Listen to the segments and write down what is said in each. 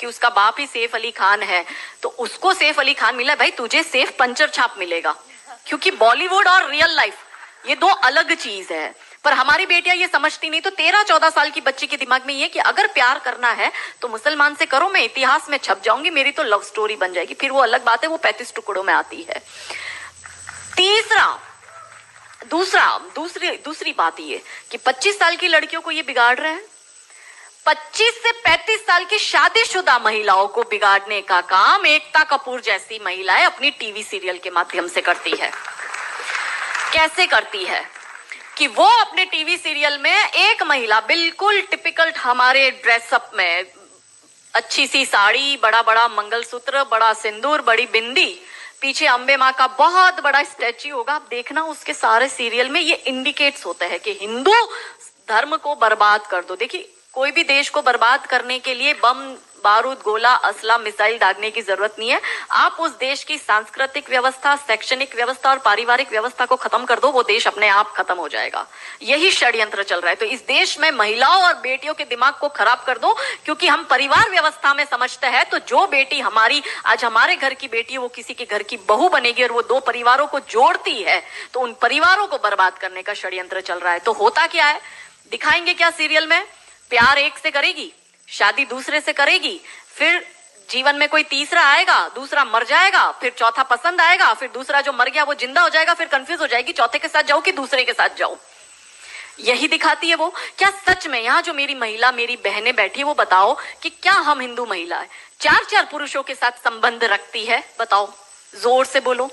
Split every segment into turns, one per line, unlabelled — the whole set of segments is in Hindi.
कि उसका बाप ही सैफ अली खान है, तो उसको सैफ अली खान मिला, भाई तुझे सैफ पंचर छाप मिलेगा, क्योंकि बॉलीवुड और रियल लाइफ ये दो अलग चीज है। पर हमारी बेटियां ये समझती नहीं। तो 13-14 साल की बच्ची के दिमाग में ये कि अगर प्यार करना है तो मुसलमान से करो, मैं इतिहास में छप जाऊंगी, मेरी तो लव स्टोरी बन जाएगी। फिर वो अलग बात है, वो 35 टुकड़ों में आती है। दूसरी बात ये कि 25 साल की लड़कियों को ये बिगाड़ रहे हैं। 25 से 35 साल की शादीशुदा महिलाओं को बिगाड़ने का काम एकता कपूर जैसी महिलाएं अपनी टीवी सीरियल के माध्यम से करती है। कैसे करती है कि वो अपने टीवी सीरियल में एक महिला बिल्कुल टिपिकल हमारे ड्रेसअप में, अच्छी सी साड़ी, बड़ा बड़ा मंगलसूत्र, बड़ा सिंदूर, बड़ी बिंदी, पीछे अंबे माँ का बहुत बड़ा स्टैच्यू होगा। आप देखना उसके सारे सीरियल में ये इंडिकेट्स होते हैं कि हिंदू धर्म को बर्बाद कर दो। देखिए, कोई भी देश को बर्बाद करने के लिए बम, बारूद, गोला, असला, मिसाइल दागने की जरूरत नहीं है। आप उस देश की सांस्कृतिक व्यवस्था, शैक्षणिक व्यवस्था और पारिवारिक व्यवस्था को खत्म कर दो, वो देश अपने आप खत्म हो जाएगा। यही षड्यंत्र चल रहा है। तो इस देश में महिलाओं और बेटियों के दिमाग को खराब कर दो, क्योंकि हम परिवार व्यवस्था में समझते हैं तो जो बेटी हमारी आज हमारे घर की बेटी है वो किसी के घर की बहू बनेगी और वो दो परिवारों को जोड़ती है, तो उन परिवारों को बर्बाद करने का षड्यंत्र चल रहा है। तो होता क्या है, दिखाएंगे क्या सीरियल में, प्यार एक से करेगी, शादी दूसरे से करेगी, फिर जीवन में कोई तीसरा आएगा, दूसरा मर जाएगा, फिर चौथा पसंद आएगा, फिर दूसरा जो मर गया वो जिंदा हो जाएगा, फिर कंफ्यूज हो जाएगी चौथे के साथ जाओ कि दूसरे के साथ जाओ। यही दिखाती है वो। क्या सच में यहाँ जो मेरी महिला, मेरी बहनें बैठी, वो बताओ कि क्या हम हिंदू महिला है 4-4 पुरुषों के साथ संबंध रखती है? बताओ, जोर से बोलो।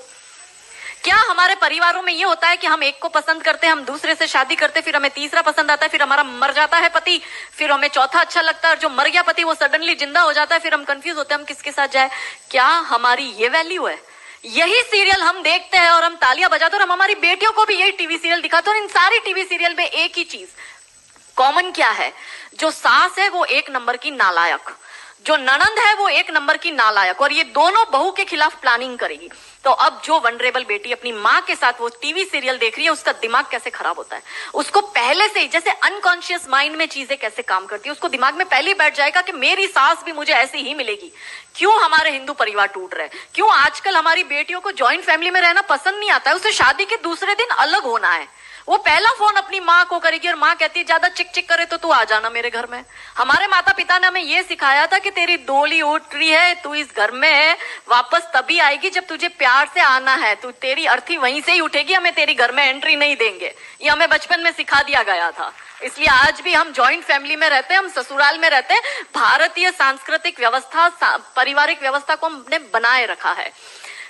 क्या हमारे परिवारों में ये होता है कि हम एक को पसंद करते हैं, हम दूसरे से शादी करते, फिर हमें तीसरा पसंद आता है, फिर हमारा मर जाता है पति, फिर हमें चौथा अच्छा लगता है, और जो मर गया पति वो सडनली जिंदा हो जाता है, फिर हम कंफ्यूज होते हैं हम किसके साथ जाए? क्या हमारी ये वैल्यू है? यही सीरियल हम देखते हैं और हम तालियां बजाते हैं, और हम हमारी बेटियों को भी यही टीवी सीरियल दिखाते हैं। और इन सारी टीवी सीरियल में एक ही चीज कॉमन क्या है, जो सास है वो एक नंबर की नालायक, जो ननंद है वो एक नंबर की नालायक, और ये दोनों बहू के खिलाफ प्लानिंग करेगी। तो अब जो वनरेबल बेटी अपनी माँ के साथ वो टीवी सीरियल देख रही है, उसका दिमाग कैसे खराब होता है, उसको पहले से ही जैसे अनकॉन्शियस माइंड में चीजें कैसे काम करती है, उसको दिमाग में पहले ही बैठ जाएगा कि मेरी सास भी मुझे ऐसी ही मिलेगी। क्यों हमारे हिंदू परिवार टूट रहे हैं? क्यों आजकल हमारी बेटियों को ज्वाइंट फैमिली में रहना पसंद नहीं आता है? उसे शादी के दूसरे दिन अलग होना है। वो पहला फोन अपनी माँ को करेगी और माँ कहती है ज्यादा चिक चिक करे तो तू आ जाना मेरे घर में। हमारे माता पिता ने हमें ये सिखाया था कि तेरी डोली उठ रही है, तू इस घर में वापस तभी आएगी जब तुझे प्यार से आना है, तू तेरी अर्थी वहीं से ही उठेगी, हमें तेरी घर में एंट्री नहीं देंगे। ये हमें बचपन में सिखा दिया गया था। इसलिए आज भी हम जॉइंट फैमिली में रहते हैं, हम ससुराल में रहते हैं। भारतीय सांस्कृतिक व्यवस्था, पारिवारिक व्यवस्था को हमने बनाए रखा है।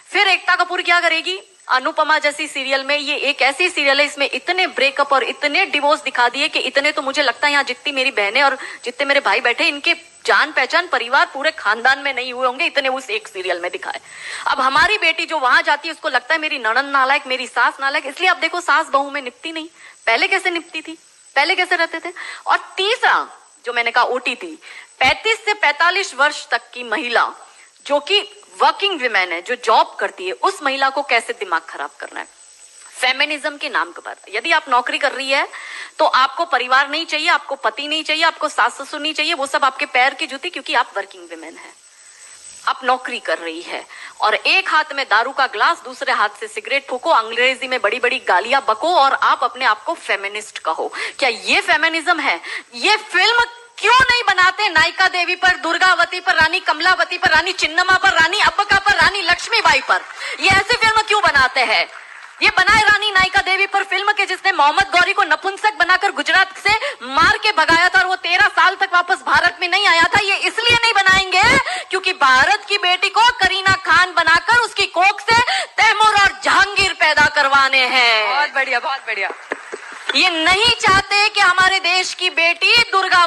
फिर एकता कपूर क्या करेगी? अनुपमा जैसी सीरियल में, ये एक ऐसी सीरियल है इसमें इतने ब्रेकअप और इतने डिवोर्स दिखा दिए कि इतने तो मुझे लगता है यहाँ जितनी मेरी बहनें और जितने मेरे भाई बैठे, इनके जान पहचान परिवार पूरे खानदान में नहीं हुए होंगे, इतने उस एक सीरियल में दिखाए। अब हमारी बेटी जो वहां जाती है उसको लगता है मेरी ननंद नालायक, मेरी सास नालायक। इसलिए अब देखो सास बहू में निपटी नहीं। पहले कैसे निपटी थी, पहले कैसे रहते थे? और तीसरा जो मैंने कहा OTT, 35 से 45 वर्ष तक की महिला जो कि वर्किंग विमेन है, जो जॉब करती है, उस महिला को कैसे दिमाग खराब करना है फेमिनिज्म के नाम पर। यदि आप नौकरी कर रही है तो आपको परिवार नहीं चाहिए, आपको पति नहीं चाहिए, आपको सास ससुर नहीं चाहिए, वो सब आपके पैर की जूती, क्योंकि आप वर्किंग विमेन है, आप नौकरी कर रही है। और एक हाथ में दारू का ग्लास, दूसरे हाथ से सिगरेट फूको, अंग्रेजी में बड़ी बड़ी गालियां बको और आप अपने आप को फेमिनिस्ट कहो। क्या ये फेमिनिज्म है? ये फिल्म क्यों नहीं बनाते नायिका देवी पर, दुर्गावती पर, रानी कमलावती पर, रानी चिन्नमा पर, रानी अब्बका पर, रानी लक्ष्मीबाई पर? ये ऐसी फिल्म क्यों बनाते हैं? ये बनाए रानी नायिका देवी पर फिल्म के जिसने मोहम्मद गौरी को नपुंसक बनाकर गुजरात से मार के भगाया था और वो 13 साल तक वापस भारत में नहीं आया था। ये इसलिए नहीं बनाएंगे क्योंकि भारत की बेटी को करीना खान बनाकर उसकी कोख से तैमूर और जहांगीर पैदा करवाने हैं।
बहुत बढ़िया, बहुत बढ़िया।
ये नहीं चाहते कि हमारे देश की बेटी दुर्गा